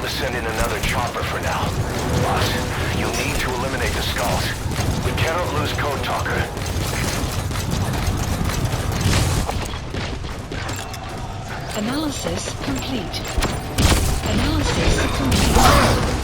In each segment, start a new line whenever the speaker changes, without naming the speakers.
to send in another chopper for now. Boss, you'll need to eliminate the skulls. We cannot lose Code Talker.
Analysis complete. Analysis complete.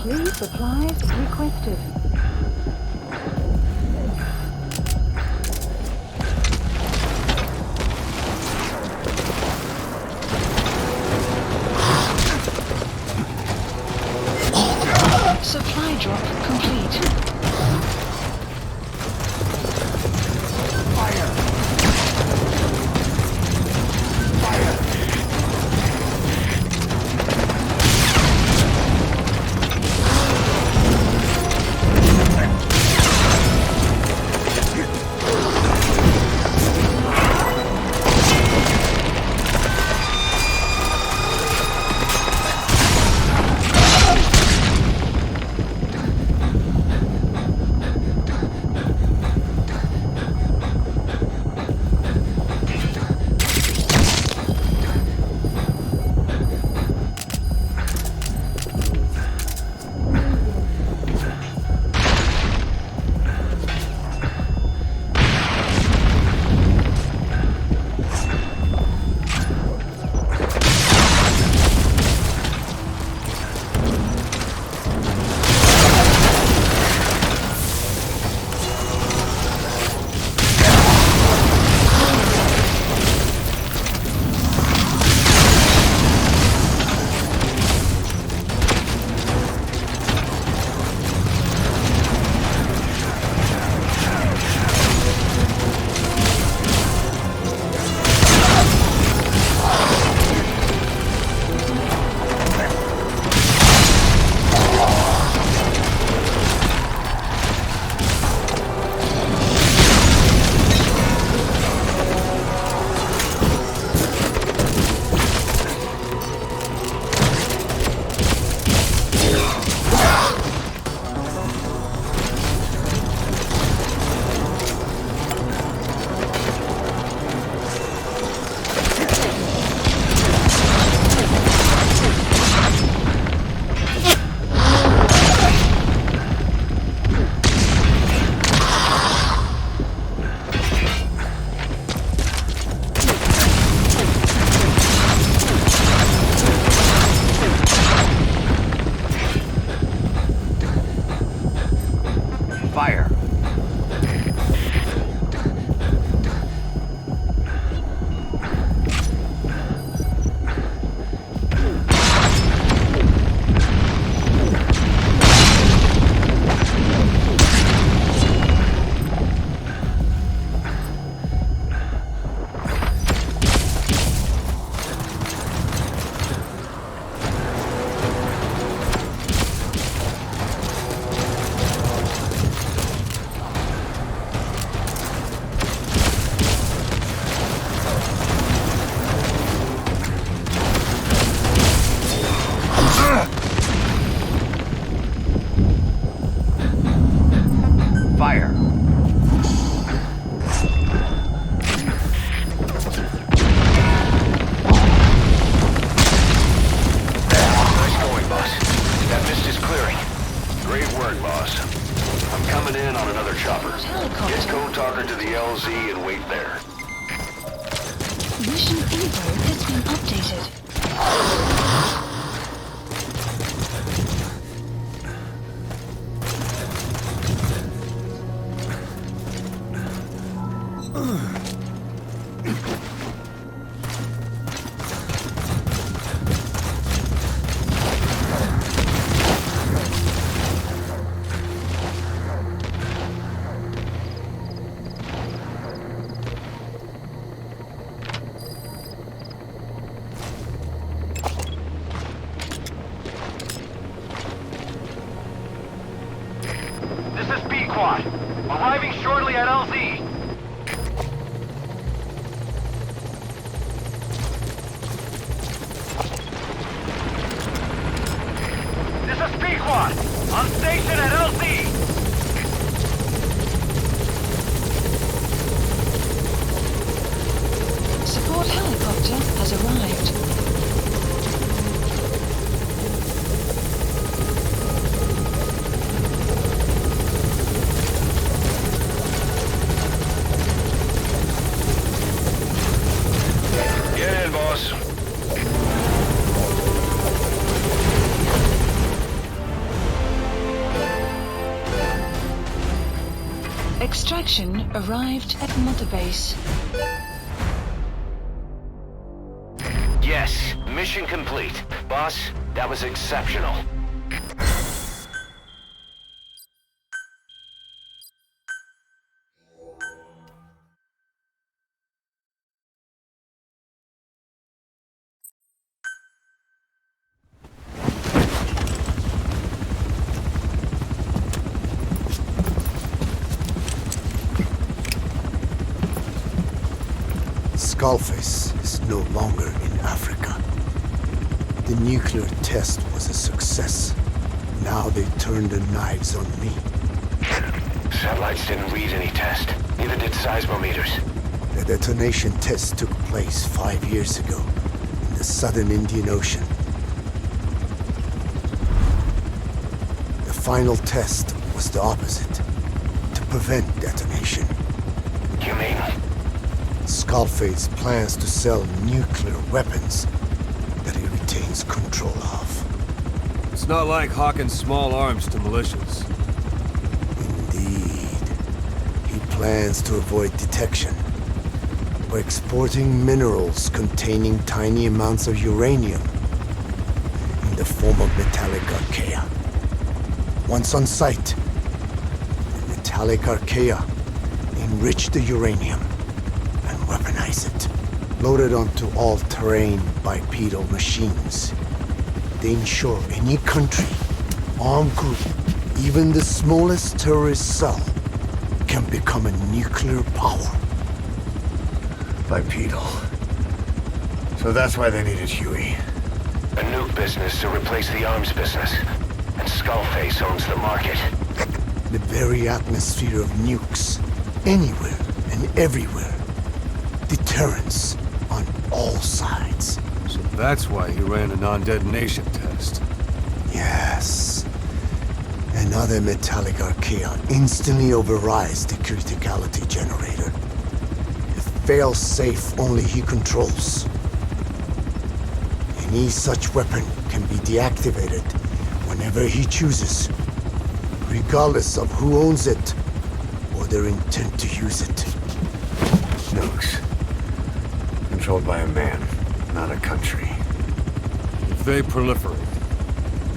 Please supplies requested.
Supply drop complete.
Fire. Fire. Nice going, boss. That mist is clearing. Great work, boss. I'm coming in on another chopper. Get Code Talker to the LZ and wait there.
Mission info has been updated.
This is B-Quad. Arriving shortly at LZ. This is B-Quad. On station at LZ.
Support helicopter has arrived.
Get in, boss.
Extraction arrived at Mother Base.
Yes, mission complete. Boss, that was exceptional.
Skullface is no longer in Africa. The nuclear test was a success. Now they turned their knives on me.
Satellites didn't read any test. Neither did seismometers.
The detonation test took place 5 years ago in the southern Indian Ocean. The final test was the opposite, to prevent detonation.
You mean?
Skullface plans to sell nuclear weapons that he retains control of.
It's not like hawking small arms to militias.
Indeed. He plans to avoid detection by exporting minerals containing tiny amounts of uranium in the form of metallic archaea. Once on site, the metallic archaea enrich the uranium and weaponize it. Loaded onto all-terrain bipedal machines, they ensure any country, armed group, even the smallest terrorist cell, can become a nuclear power.
Bipedal. So that's why they needed Huey.
A nuke business to replace the arms business. And Skullface owns the market.
The very atmosphere of nukes, anywhere and everywhere. Deterrence on all sides.
So that's why he ran a non-detonation test.
Yes. Another metallic archaea instantly overrides the criticality generator. A fail-safe only he controls. Any such weapon can be deactivated whenever he chooses. regardless of who owns it or their intent to use it.
Nukes. Controlled by a man, not a country.
If they proliferate,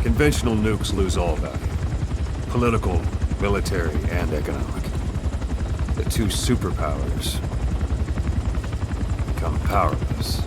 conventional nukes lose all value. Political, military, and economic. The two superpowers become powerless.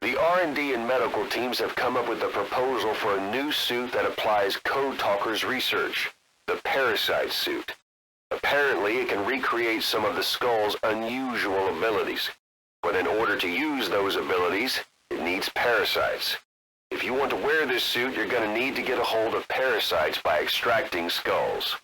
The R&D and medical teams have come up with a proposal for a new suit that applies Code Talker's research, the Parasite suit. Apparently, it can recreate some of the Skull's unusual abilities, but in order to use those abilities, it needs parasites. If you want to wear this suit, you're going to need to get a hold of parasites by extracting skulls.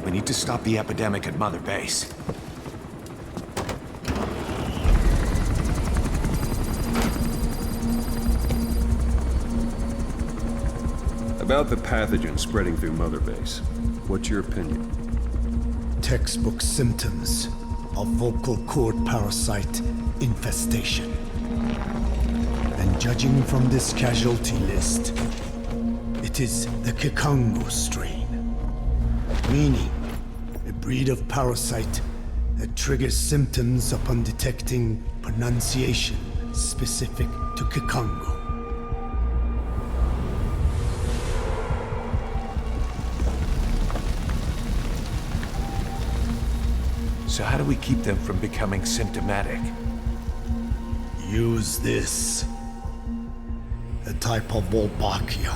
We need to stop the epidemic at Mother Base.
About the pathogen spreading through Mother Base, what's your opinion?
Textbook symptoms of vocal cord parasite infestation. And judging from this casualty list, it is the Kikongo strain, meaning a breed of parasite that triggers symptoms upon detecting pronunciation specific to Kikongo.
So how do we keep them from becoming symptomatic?
Use this. A type of Wolbachia,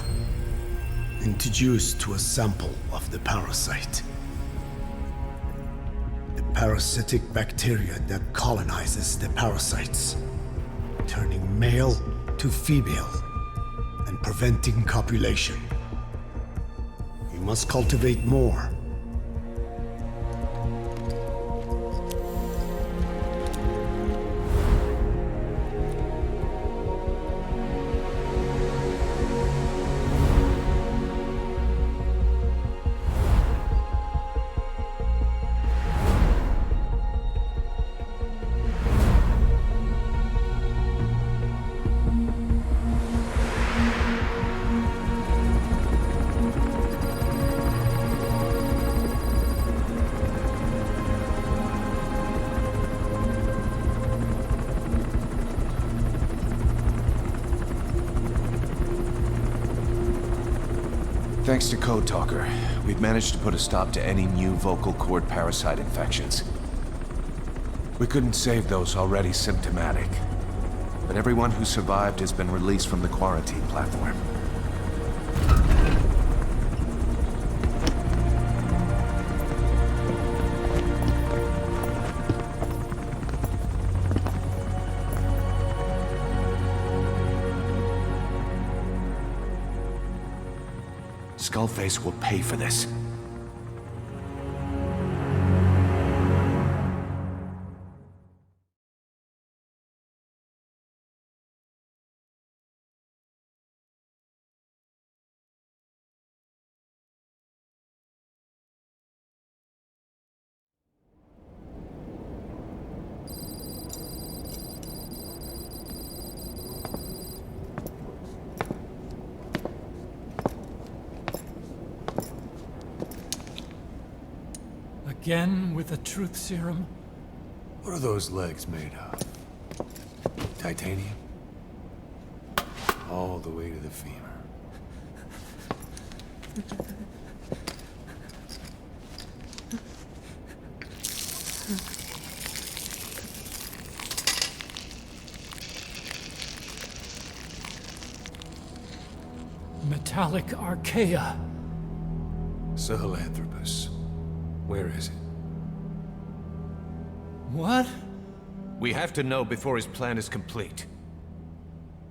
introduced to a sample of the parasite. A parasitic bacteria that colonizes the parasites, turning male to female and preventing copulation. You must cultivate more.
Thanks to Code Talker, we've managed to put a stop to any new vocal cord parasite infections. We couldn't save those already symptomatic, but everyone who survived has been released from the quarantine platform. Skullface will pay for this.
Again with the truth serum?
What are those legs made of? Titanium? All the way to the femur.
Metallic archaea.
Sahelanthropus. Where is it?
What?
We have to know before his plan is complete.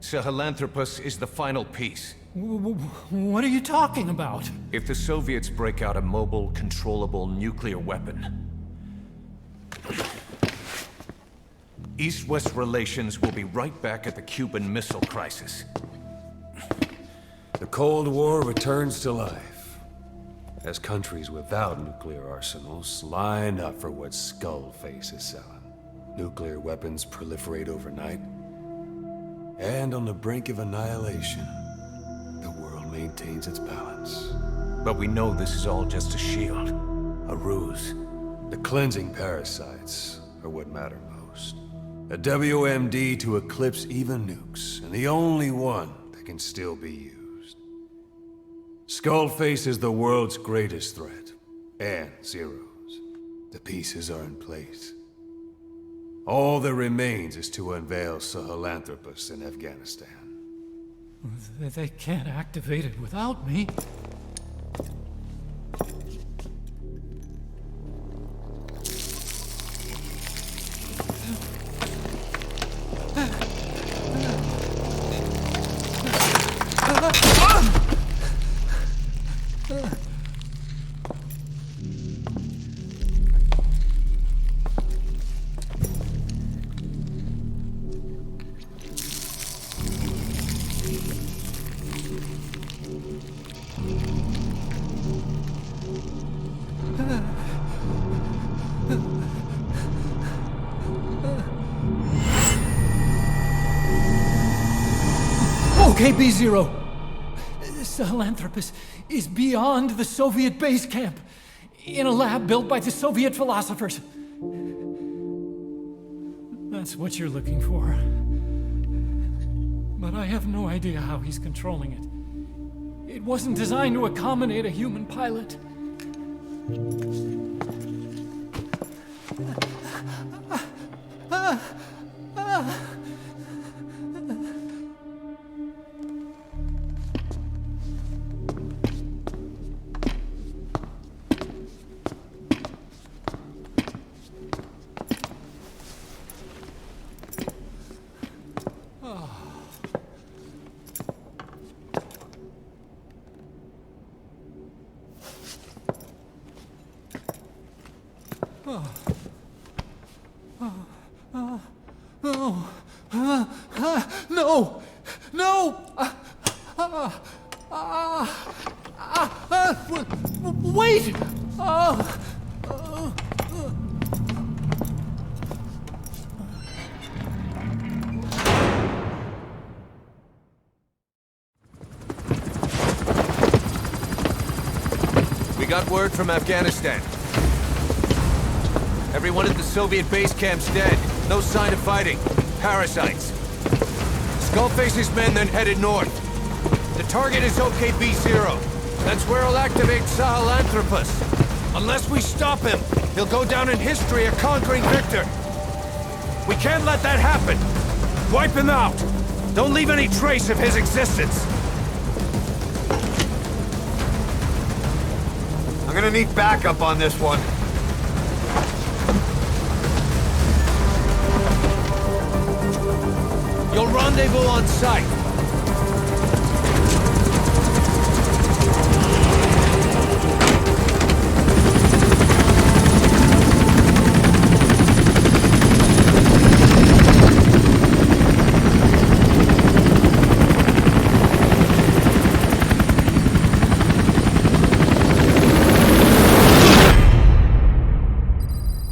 Sahelanthropus is the final piece.
What are you talking about?
If the Soviets break out a mobile, controllable nuclear weapon, East-West relations will be right back at the Cuban Missile Crisis.
The Cold War returns to life, as countries without nuclear arsenals line up for what Skullface is selling. Nuclear weapons proliferate overnight, and on the brink of annihilation, the world maintains its balance.
But we know this is all just a shield, a ruse.
The cleansing parasites are what matter most. A WMD to eclipse even nukes, and the only one that can still be used. Skullface is the world's greatest threat, and Zero's. The pieces are in place. All that remains is to unveil Sahelanthropus in Afghanistan.
They can't activate it without me. Okay, B-Zero. Sahelanthropus is beyond the Soviet base camp, in a lab built by the Soviet philosophers. That's what you're looking for. But I have no idea how he's controlling it. It wasn't designed to accommodate a human pilot. No! No! Wait!
We got word from Afghanistan. Everyone at the Soviet base camp's dead. No sign of fighting. Parasites. Skullface's men then headed north. The target is OKB-0. That's where he'll activate Sahelanthropus. Unless we stop him, he'll go down in history a conquering victor. We can't let that happen. Wipe him out. Don't leave any trace of his existence.
I'm gonna need backup on this one.
You'll rendezvous on site.